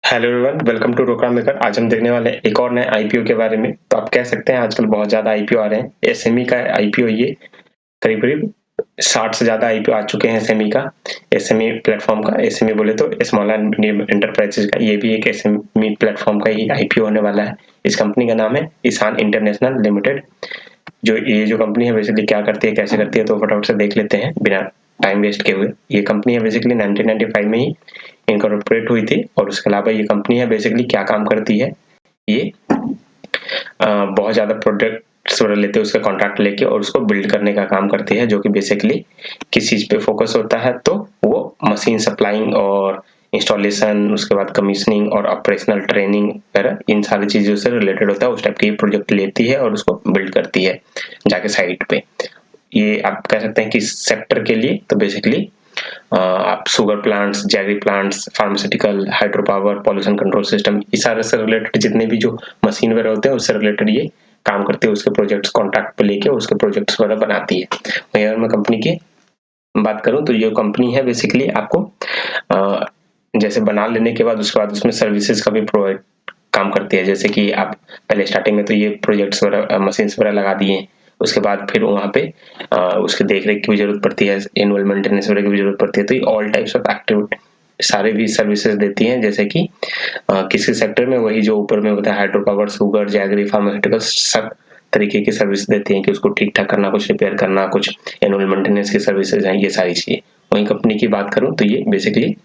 Hello everyone, welcome to रोका maker. आज हम देखने वाले हैं एक और नए आईपीओ के बारे में। तो आप कह सकते हैं आजकल बहुत ज़्यादा आईपीओ आ रहे हैं। एसएमई का आईपीओ ये करीब-करीब 60 से ज़्यादा आईपीओ आ चुके हैं एसएमई का। एसएमई प्लेटफ़ॉर्म का, एसएमई बोले तो स्मॉल एंड मीडियम एंटरप्राइजेज़ का, ये भी एक एसएमई प्लेटफ़ॉर्म का ही आईपीओ होने वाला है। इस कंपनी का नाम है ईशान इंटरनेशनल लिमिटेड। जो कंपनी है बेसिकली क्या करती है, कैसे करती है, तो फटाफट से देख लेते हैं बिना टाइम वेस्ट किए हुए। ये कंपनी है बेसिकली 1995 में ही इनकॉर्पोरेट हुई थी और उसके अलावा ये कंपनी है बेसिकली क्या काम करती है, ये बहुत ज़्यादा प्रोडक्ट्स वगैरह लेते हैं, उसका कॉन्ट्रैक्ट लेके और उसको बिल्ड करने का काम करती है, जो कि बेसिकली किस चीज़ पे फोकस होता है, तो वो मशीन सप्लाइंग और इंस्टॉलेशन, उसके बाद कमीशनिंग और ऑपरेशनल ट्रेनिंग वगैरह इन सारी चीज़ों से रिलेटेड होता है। उस टाइप की प्रोजेक्ट लेती है और उसको बिल्ड करती है जाके साइट पे। ये आप कह सकते हैं कि सेक्टर के लिए तो बेसिकली आप sugar plants, jaggery plants, pharmaceutical, hydro power, pollution control system, इस सारे से रिलेटेड जितने भी जो मशीन वगैरह होते हैं उससे रिलेटेड ये काम करती है। उसके प्रोजेक्ट्स कॉन्ट्रैक्ट पे लेके उसके प्रोजेक्ट्स वगैरह बनाती है। वहीं अगर मैं कंपनी की बात करूं तो ये कंपनी है बेसिकली आपको जैसे बना लेने के बाद उसके बाद उसमें सर्विसेज का भी प्रोवाइड काम करती है। जैसे कि आप पहले स्टार्टिंग में तो ये प्रोजेक्ट्स वगैरह मशीन्स वगैरह लगा दिए, उसके बाद फिर वहाँ पे उसके देख रेख की भी जरूरत पड़ती है, एनुअल मेंटेनेंस वगैरह की भी जरूरत पड़ती है। तो ये ऑल टाइप्स ऑफ एक्टिविटी सारे भी सर्विसेज देती हैं। जैसे कि किसी सेक्टर में वही जो ऊपर में होता है hydro power, sugar, jaggery, pharmaceuticals, सब तरीके की सर्विस देती हैं कि उसको ठीक ठाक करना, कुछ रिपेयर करना, कुछ एनुअल मेंटेनेंस की सर्विसेज हैं, ये सारी चीजें। वहीं कंपनी की बात करूं तो ये basically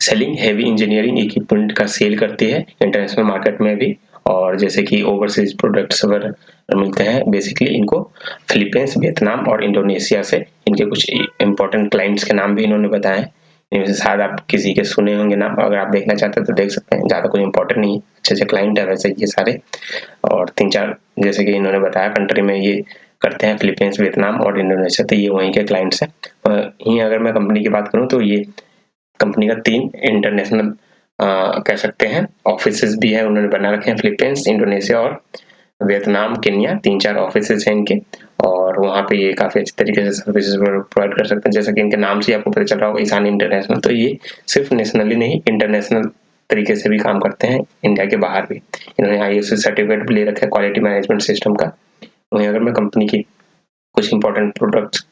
selling heavy engineering equipment का सेल करती है इंटरनेशनल मार्केट में भी, और जैसे कि ओवरसीज प्रोडक्ट्स वगैरह मिलते हैं बेसिकली इनको फिलीपींस, वियतनाम और इंडोनेशिया से। इनके कुछ इंपॉर्टेंट क्लाइंट्स के नाम भी इन्होंने बताए हैं, इनमें से शायद आप किसी के सुने होंगे नाम। अगर आप देखना चाहते हैं तो देख सकते हैं, ज़्यादा कोई इंपॉर्टेंट नहीं है, अच्छे अच्छे क्लाइंट है वैसे ये सारे। और 3-4 जैसे कि इन्होंने बताया कंट्री में ये करते हैं, फिलीपींस, वियतनाम और इंडोनेशिया, तो ये वहीं के क्लाइंट्स हैं। यहीं अगर मैं कंपनी की बात करूँ तो ये कंपनी का 3 इंटरनेशनल कह सकते हैं ऑफिसेज भी है, उन्होंने बना रखे हैं फिलीपींस, इंडोनेशिया और वियतनाम, केन्या, 3-4 ऑफिसेज हैं इनके। और वहाँ पे ये काफी अच्छे तरीके से सर्विसेज प्रोवाइड कर सकते हैं। जैसा कि इनके नाम से आपको पता चल रहा होगा ईशान इंटरनेशनल, तो ये सिर्फ नेशनली नहीं इंटरनेशनल तरीके से भी काम करते हैं, इंडिया के बाहर भी। इन्होंने ISO सर्टिफिकेट भी ले रखा है क्वालिटी मैनेजमेंट सिस्टम का। वहीं अगर मैं कंपनी की कुछ इंपॉर्टेंट प्रोडक्ट्स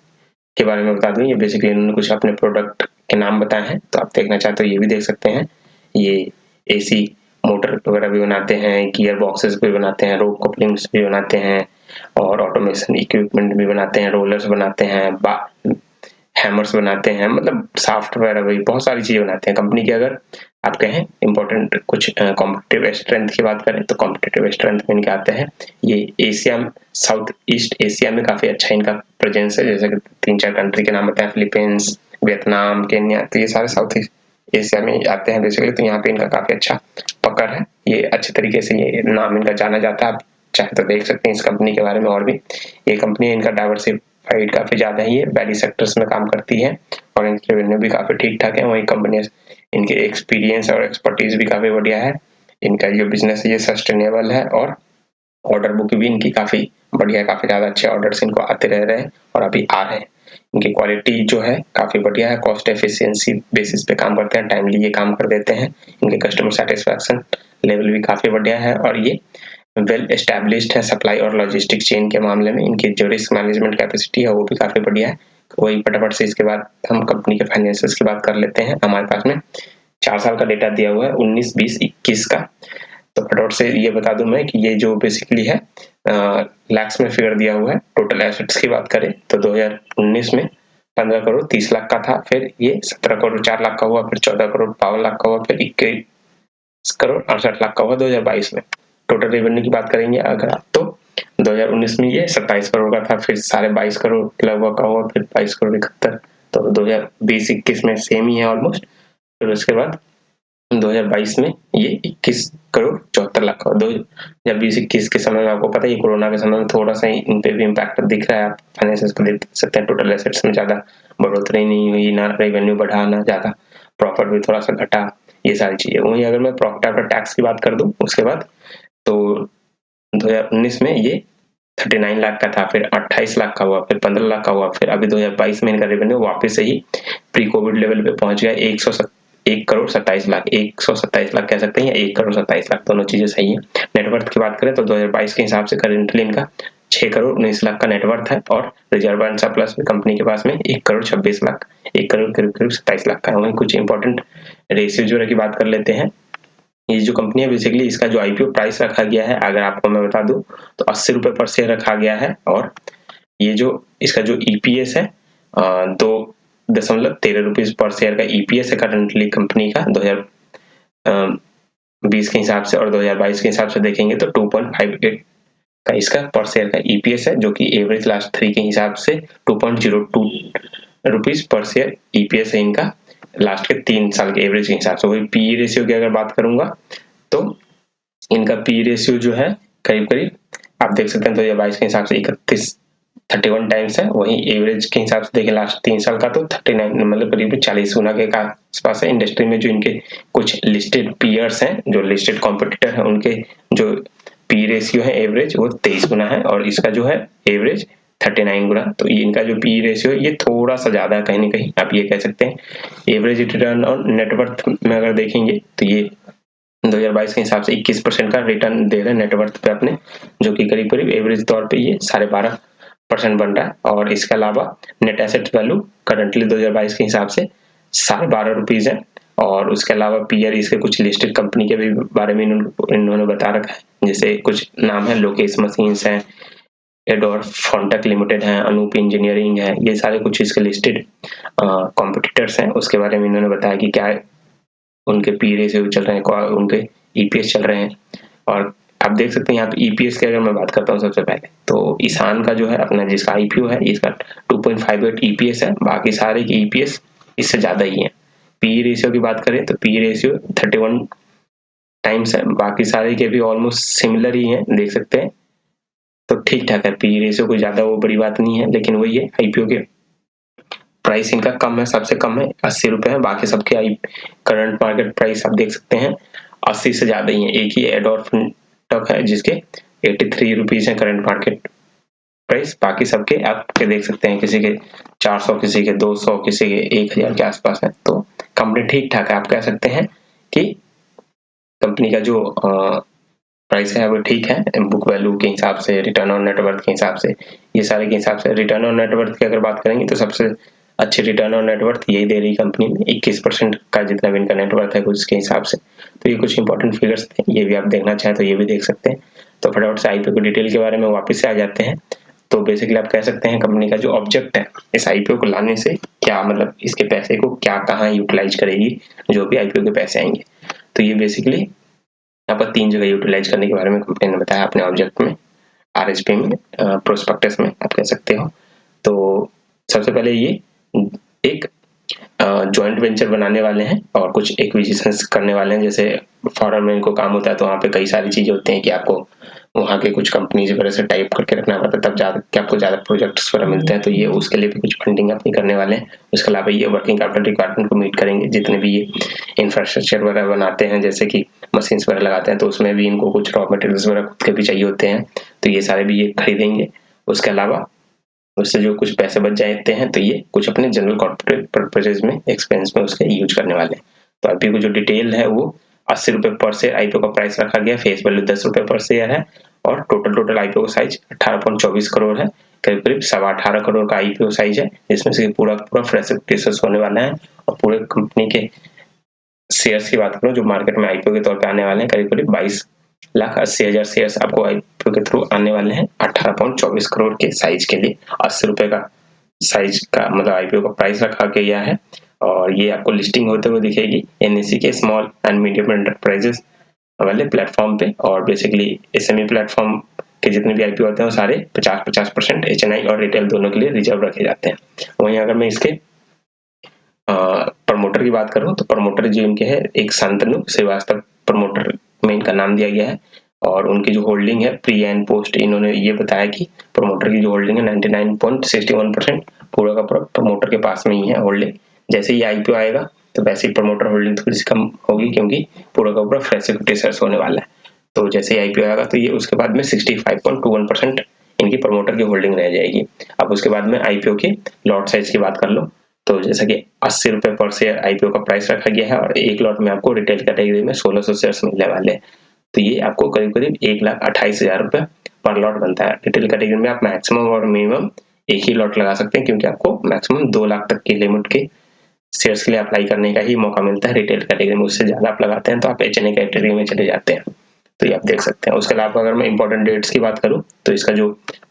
के बारे में बता दूं, ये बेसिकली इन्होंने कुछ अपने प्रोडक्ट के नाम बताए हैं, तो आप देखना चाहते हो ये भी देख सकते हैं। ये एसी मोटर वगैरह भी बनाते हैं, गियर बॉक्सेस भी बनाते हैं, रोप कपलिंग्स भी बनाते हैं और ऑटोमेशन इक्विपमेंट भी बनाते हैं, रोलर्स बनाते हैं, हैमर्स बनाते हैं, मतलब साफ्ट वगैरह भी बहुत सारी चीजें बनाते हैं। कंपनी की अगर आप कहें इंपॉर्टेंट कुछ कॉम्पिटिटिव स्ट्रेंथ की बात करें तो कॉम्पिटिटिव स्ट्रेंथ में इनके आते हैं, ये एशिया, साउथ ईस्ट एशिया में काफी अच्छा इनका प्रेजेंस है। जैसे कि 3-4 कंट्री के नाम बताए, फिलीपींस, वियतनाम, केन्या, तो ये सारे साउथ ईस्ट एशिया में आते हैं बेसिकली। तो यहाँ पे इनका काफी अच्छा पकड़ है, ये अच्छे तरीके से ये नाम इनका जाना जाता है। आप चाहे तो देख सकते हैं इस कंपनी के बारे में और भी। ये कंपनी इनका डाइवर्सिफाइड काफी ज्यादा है, ये वैली सेक्टर्स में काम करती है और इनके रेवेन्यू भी काफी ठीक ठाक है। वही कंपनी इनके एक्सपीरियंस और एक्सपर्टीज भी काफी बढ़िया है। इनका जो बिजनेस है ये सस्टेनेबल है और ऑर्डर बुक भी इनकी काफी बढ़िया, काफी ज्यादा अच्छे ऑर्डर्स इनको आते रह रहे हैं और अभी आ रहे हैं। इनकी क्वालिटी जो है काफी बढ़िया है, कॉस्ट एफिशिएंसी बेसिस पे काम करते हैं, टाइमली ये काम कर देते हैं। इनके कस्टमर सेटिस्फैक्शन लेवल भी काफी बढ़िया है और ये वेल एस्टैब्लिश्ड है सप्लाई और लॉजिस्टिक चेन के मामले में। इनकी जो रिस्क मैनेजमेंट कैपेसिटी है वो भी काफी बढ़िया है। वही फटाफट से इसके बाद हम कंपनी के फाइनेंशियल्स की बात कर लेते हैं। हमारे पास में 4 साल का डेटा दिया हुआ है, 19, 20, 21 का। तो फटाफट से ये बता दूं मैं कि ये जो बेसिकली है लैक्स में फिगर दिया हुआ है। टोटल एसेट्स की बात करें तो 2019 में 15 करोड़ 30 लाख का था, फिर ये 17 करोड़ 4 लाख का हुआ, फिर 14 करोड़ 52 लाख का हुआ, फिर 21 करोड़ 68 लाख का हुआ 2022 में। टोटल रेवेन्यू की बात करेंगे अगर आप तो 2019 में ये 27 करोड़ का था, फिर 22.5 करोड़ लगभग का हुआ, फिर 22 करोड़ 71। तो 2020-21 में सेम ही है ऑलमोस्ट। फिर उसके बाद 2022 में ये 21 करोड़ 74 लाख का। 2020-21 के समय में आपको पता है कोरोना के समय में थोड़ा सा इन पे भी इम्पैक्ट दिख रहा है। आप फाइनेंशियल्स को देख सकते हैं, टोटल एसेट्स में ज्यादा बढ़ोतरी नहीं हुई, ना रेवेन्यू बढ़ा, ना ज्यादा प्रॉफिट भी थोड़ा सा घटा, ये सारी चीजें। वहीं अगर मैं प्रॉफिट आफ्टर टैक्स की बात कर दूं उसके बाद, तो 2019 में ये 39 लाख का था, फिर 28 लाख का हुआ, फिर 15 लाख का हुआ, फिर अभी 2022 में इनका रेवेन्यू वापस से ही प्री कोविड लेवल पे पहुंच गया, 1 करोड़ 27 लाख, 127 लाख कह सकते हैं या 1 करोड़ 27 लाख, दोनों चीजें सही है। नेटवर्थ की बात करें तो 2022 के हिसाब से करेंटली इनका 6 करोड़ 19 लाख का नेटवर्थ है और रिजर्व एंड सरप्लस में कंपनी के पास में 1 करोड़ 26 लाख, 1 करोड़ करीब 27 लाख का है। वहीं कुछ इंपॉर्टेंट रेशियो जो की बात कर लेते हैं। ये जो कंपनी है बेसिकली इसका जो आईपीओ प्राइस रखा गया है, अगर आपको मैं बता दूं तो 80 रुपए पर शेयर रखा गया है। और ये जो इसका जो ईपीएस है 2.13 रुपीज पर शेयर का ईपीएस है करंटली कंपनी का 2020 के हिसाब से, और 2022 के हिसाब से देखेंगे तो 2.58 का इसका पर शेयर का ईपीएस है, जो कि एवरेज लास्ट 3 के हिसाब से 2.02 रुपीज पर शेयर ईपीएस है इनका लास्ट के 3 साल के एवरेज के हिसाब से। वही पीई रेशियो की अगर बात करूंगा तो इनका पीई रेशियो जो है करीब करीब आप देख सकते हैं 2022 के हिसाब से 31 टाइम्स है। वहीं एवरेज के हिसाब से देखें लास्ट 3 साल का तो 39 मतलब करीब 40 गुना के आसपास है। इंडस्ट्री में जो इनके कुछ लिस्टेड पीयर्स हैं, जो लिस्टेड कॉम्पिटिटर हैं, उनके जो पी रेशियो है एवरेज वो 23 गुना है और इसका जो है एवरेज 39 गुना। तो इनका जो पी रेशियो ये थोड़ा सा ज्यादा है कहीं ना कहीं, आप ये कह सकते हैं। एवरेज रिटर्न ऑन नेटवर्थ में अगर देखेंगे तो ये 2022 के हिसाब से 21% का रिटर्न दे रहे हैं नेटवर्थ पे अपने, जो कि करीब करीब एवरेज तौर पे ये 12.5% बन रहा है। और इसके अलावा नेट एसेट वैल्यू करंटली 2022 के हिसाब से 12.5 रुपीज है। और उसके अलावा पीयर इसके कुछ लिस्टेड कंपनी के भी बारे में इन्होंने बता रखा है, जैसे कुछ नाम है लोकेश मशीन्स है, एडोर फोन्टेक लिमिटेड है, अनूप इंजीनियरिंग है, ये सारे कुछ इसके लिस्टेड कॉम्पिटिटर्स हैं। उसके बारे में इन्होंने बताया कि क्या उनके पी रेशियो चल रहे हैं, उनके ईपीएस चल रहे हैं। और आप देख सकते हैं यहाँ पे ईपीएस की अगर मैं बात करता हूँ सबसे पहले तो ईशान का जो है अपना जिसका आईपीओ है इसका 2.58 ईपीएस है, बाकी सारे के ईपीएस इससे ज्यादा ही है। पी रेशियो की बात करें तो पी रेशियो 31 टाइम्स है, बाकी सारे के भी ऑलमोस्ट सिमिलर ही है, देख सकते हैं। तो ठीक ठाक है, पी रेशियो कोई ज्यादा वो बड़ी बात नहीं है, लेकिन वही है आईपीओ के प्राइस इनका कम है, सबसे कम है 80 रुपए है। बाकी सबके करंट मार्केट प्राइस आप देख सकते हैं 80 से ज्यादा ही है। एक ही एडोर फोन्टेक है जिसके 83 रुपीज है करंट मार्केट प्राइस, बाकी सबके आप देख सकते हैं किसी के 400, किसी के 200, किसी के 1000 के आसपास है। तो कंपनी ठीक ठाक है, आप कह सकते हैं कि कंपनी का जो प्राइस है वो ठीक है बुक वैल्यू के हिसाब से, रिटर्न ऑन नेटवर्थ के हिसाब से, ये सारे के हिसाब से। रिटर्न ऑन नेटवर्थ की अगर बात करेंगे तो सबसे अच्छी रिटर्न ऑन नेटवर्थ यही दे रही कंपनी में 21% का जितना भी इनका नेटवर्थ है उसके हिसाब से। तो ये कुछ इंपॉर्टेंट फिगर्स थे, ये भी आप देखना चाहें तो ये भी देख सकते हैं। तो फटाफट से आईपीओ की डिटेल के बारे में वापस से आ जाते हैं। तो बेसिकली आप कह सकते हैं कंपनी का जो ऑब्जेक्ट है इस आईपीओ को लाने से क्या मतलब इसके पैसे को क्या कहाँ यूटिलाइज करेगी जो भी आईपीओ के पैसे आएंगे। तो ये बेसिकली यहाँ पर 3 जगह यूटिलाइज करने के बारे में कंपनी ने बताया अपने ऑब्जेक्ट में, आरएसपी में, प्रोस्पेक्टस में आप कह सकते हो। तो सबसे पहले ये एक जॉइंट वेंचर बनाने वाले हैं और कुछ एक्विजिशंस करने वाले हैं। जैसे फॉरेन में इनको काम होता है तो वहाँ पे कई सारी चीजें होती हैं कि आपको वहाँ के कुछ कंपनीज वगैरह से टाइप करके रखना पड़ता है, तब ज्यादा कि आपको ज्यादा प्रोजेक्ट्स वगैरह मिलते हैं। तो ये उसके लिए भी कुछ फंडिंग अपनी करने वाले हैं। उसके अलावा ये वर्किंग कैपिटल रिक्वायरमेंट को मीट करेंगे, जितने भी ये इंफ्रास्ट्रक्चर वगैरह बनाते हैं जैसे कि मशीन्स वगैरह लगाते हैं तो उसमें भी इनको कुछ रॉ मटेरियल्स वगैरह खुद के भी चाहिए होते हैं, तो ये सारे भी ये खरीदेंगे। उसके अलावा उससे जो कुछ पैसे बच जाते हैं तो ये कुछ अपने जनरल कॉर्पोरेट पर्पसेज में एक्सपेंस में उसके यूज करने वाले हैं। तो आईपीओ को जो डिटेल है वो 80 रुपए पर शेयर आईपीओ का प्राइस रखा गया, फेस वैल्यू 10 रुपए पर शेयर है और टोटल आईपीओ का साइज 18.24 करोड़ है, करीब करीब 18.25 करोड़ का आईपीओ साइज है, जिसमें से पूरा फ्रेश प्रोसेस होने वाला है। और पूरे कंपनी के शेयर्स की बात करूं जो मार्केट में आईपीओ के तौर पे आने वाले हैं करीब करीब 22,80,000 शेयर्स आपको आईपीओ के थ्रू आने वाले हैं 18.24 करोड़ के साइज के लिए। 80 रुपए का साइज का मतलब आईपीओ का प्राइस रखा गया है और ये आपको लिस्टिंग होते हुए दिखेगी एनएसई के स्मॉल एंड मीडियम एंटरप्राइजेस वाले प्लेटफॉर्म पे। और बेसिकली एसएमई प्लेटफॉर्म के जितने भी आईपीओ होते हैं वो सारे 50% एचएनआई और रिटेल दोनों के लिए रिजर्व रखे जाते हैं। वहीं अगर मैं इसके प्रमोटर की बात करूं तो प्रमोटर जो इनके है एक शांतनु श्रीवास्तव प्रमोटर में इनका नाम दिया गया है और उनकी जो होल्डिंग है प्री एंड पोस्ट इन्होंने ये बताया कि प्रमोटर की जो होल्डिंग है 99.61% पूरा का पूरा प्रमोटर के पास में ही है होल्डिंग। जैसे ही आईपीओ आएगा तो वैसे ही प्रमोटर होल्डिंग थोड़ी सी कम होगी क्योंकि पूरा का पूरा फ्रेश इक्विटी शेयर्स होने वाला है। तो जैसे ही आईपीओ आएगा तो ये उसके बाद में 65.21% इनकी प्रमोटर की होल्डिंग रह जाएगी। अब उसके बाद में आईपीओ के लॉट साइज की बात कर लो तो जैसा कि 80 रुपए पर शेयर आईपीओ का प्राइस रखा गया है और एक लॉट में आपको रिटेल कैटेगरी में 1600 शेयर्स मिलने वाले हैं। तो ये आपको करीब-करीब 1,28,000 रुपए पर लॉट बनता है। रिटेल कैटेगरी में आप मैक्सिमम और मिनिमम एक ही लॉट लगा सकते हैं, क्योंकि आपको मैक्सिमम 2 लाख तक की लिमिट के शेयर्स के लिए अप्लाई करने का ही मौका मिलता है रिटेल कैटेगरी में। उससे ज़्यादा आप लगाते हैं तो आप एचएनए कैटेगरी में चले जाते हैं। तो ये आप देख सकते हैं। उसके अलावा अगर मैं इंपॉर्टेंट डेट्स की बात करूँ तो इसका जो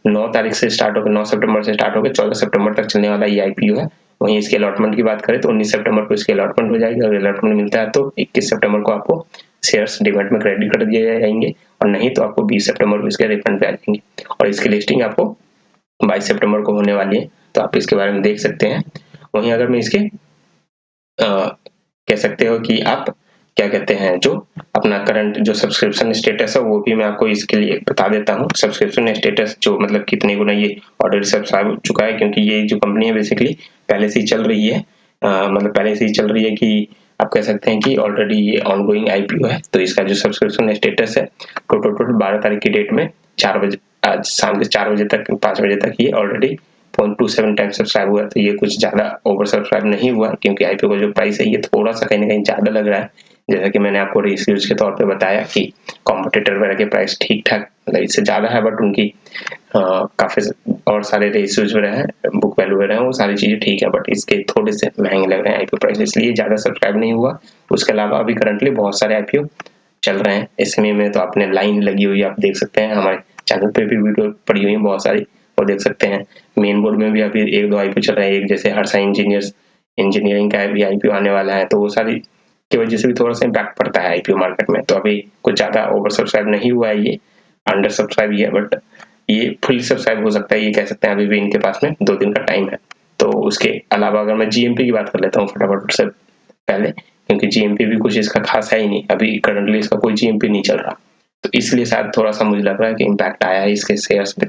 9 तारीख से स्टार्ट होकर 9 सितंबर से स्टार्ट होकर 14 सितंबर तक चलने वाला ये आईपीओ है। वहीं इसके अलॉटमेंट की बात करें तो 19 सितंबर को इसकी अलॉटमेंट हो जाएगी। अगर अलॉटमेंट मिलता है तो 21 सितंबर को आपको शेयर्स डीमैट में क्रेडिट कर दिए जाएंगे और नहीं तो आपको 20 सितंबर को इसके रिफंड पे आ जाएंगे। और इसकी लिस्टिंग आपको 22 सितंबर को होने वाली है, तो आप इसके बारे में देख सकते हैं। वहीं अगर मैं इसके कह सकते हो कि आप क्या कहते हैं, जो अपना करंट जो सब्सक्रिप्शन स्टेटस है वो भी मैं आपको इसके लिए बता देता हूँ। सब्सक्रिप्शन स्टेटस जो मतलब कितने गुना ये ऑलरेडी सब्सक्राइब हो चुका है, क्योंकि ये जो कंपनी है बेसिकली पहले से ही चल रही है, मतलब पहले से ही चल रही है कि आप कह सकते हैं कि ऑलरेडी ये ऑनगोइंग आईपीओ है। तो इसका जो सब्सक्रिप्शन स्टेटस है टोटल 12 तारीख की डेट में 4 बजे, आज शाम के 4 बजे तक 5 बजे तक ये ऑलरेडी 0.27 टाइम सब्सक्राइब हुआ। तो ये कुछ ज्यादा ओवर सब्सक्राइब नहीं हुआ, क्योंकि आईपीओ का जो प्राइस है ये थोड़ा सा कहीं ना कहीं ज्यादा लग रहा है। जैसा कि मैंने आपको रिव्यूज के तौर पे बताया कि कॉम्पिटिटर वगैरह के प्राइस ठीक ठाक मतलब इससे ज्यादा है, बट उनकी काफी और सारे रेशियोज वगैरह हैं, बुक वैल्यू वगैरह हैं, वो सारी चीजें ठीक है, बट इसके थोड़े से महंगे लग रहे हैं आईपीओ प्राइस, इसलिए ज्यादा सब्सक्राइब नहीं हुआ। उसके अलावा अभी करंटली बहुत सारे आईपीओ चल रहे हैं। एसएमई में तो आपने लाइन लगी हुई आप देख सकते हैं, हमारे चैनल पे भी वीडियो पड़ी हुई है बहुत सारी, और देख सकते हैं मेन बोर्ड में भी अभी 1-2 आईपीओ चल रहे हैं। एक जैसे हर्षा इंजीनियरिंग का भी आईपीओ आने वाला है, तो वो सारी की वजह से भी थोड़ा सा इम्पैक्ट पड़ता है आईपीओ मार्केट में। तो अभी कुछ ज्यादा ओवर सब्सक्राइब नहीं हुआ है, ये अंडर सब्सक्राइब ही है, बट ये फुली सब्सक्राइब हो सकता है, ये कह सकते हैं। अभी भी इनके पास में 2 दिन का टाइम है। तो उसके अलावा अगर मैं जीएमपी की बात कर लेता हूँ फटाफट से पहले, क्योंकि जीएमपी भी कुछ इसका खास है ही नहीं, अभी करंटली इसका कोई जीएमपी नहीं चल रहा, तो इसलिए शायद थोड़ा सा मुझे लग रहा है कि इम्पैक्ट आया है इसके शेयर्स पे।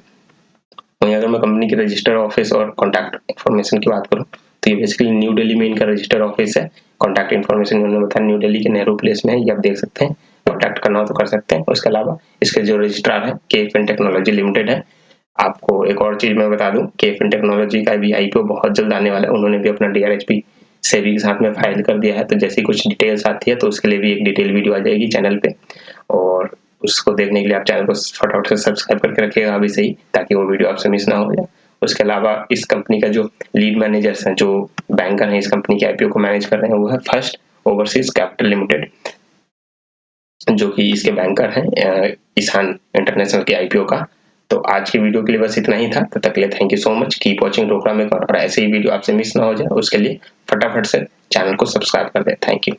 वहीं अगर मैं कंपनी के रजिस्टर ऑफिस और कॉन्टैक्ट इन्फॉर्मेशन की बात करूँ तो ये बेसिकली न्यू दिल्ली में इनका रजिस्टर ऑफिस है। कॉन्टैक्ट इन्फॉर्मेशन मैंने बताया न्यू दिल्ली के नेहरू प्लेस में है, ये आप देख सकते हैं। कॉन्टैक्ट करना हो तो कर सकते हैं। उसके अलावा इसके जो रजिस्ट्रार है केएफएन टेक्नोलॉजी लिमिटेड है। आपको एक और चीज मैं बता दूं, केएफएन टेक्नोलॉजी का भी आईपीओ बहुत जल्द आने वाला है। उन्होंने भी अपना डीआरएचपी सेबी के साथ में फाइल कर दिया है, तो जैसी कुछ डिटेल्स आती है तो उसके लिए भी एक डिटेल वीडियो आ जाएगी चैनल पे, और उसको देखने के लिए आप चैनल को फटाफट से सब्सक्राइब करके रखिएगा अभी से ही, ताकि वो वीडियो आपसे मिस ना हो जाए। उसके अलावा इस कंपनी का जो लीड मैनेजर्स हैं, जो बैंकर हैं इस कंपनी के आईपीओ को मैनेज कर रहे हैं, वो है फर्स्ट ओवरसीज कैपिटल लिमिटेड, जो कि इसके बैंकर हैं ईशान इंटरनेशनल के आईपीओ का। तो आज की वीडियो के लिए बस इतना ही था। तब तक के लिए thank you so much, keep watching रोकड़ा मेकर, और ऐसे ही वीडियो आपसे मिस ना हो जाए उसके लिए फटाफट से चैनल को सब्सक्राइब कर दें। Thank you.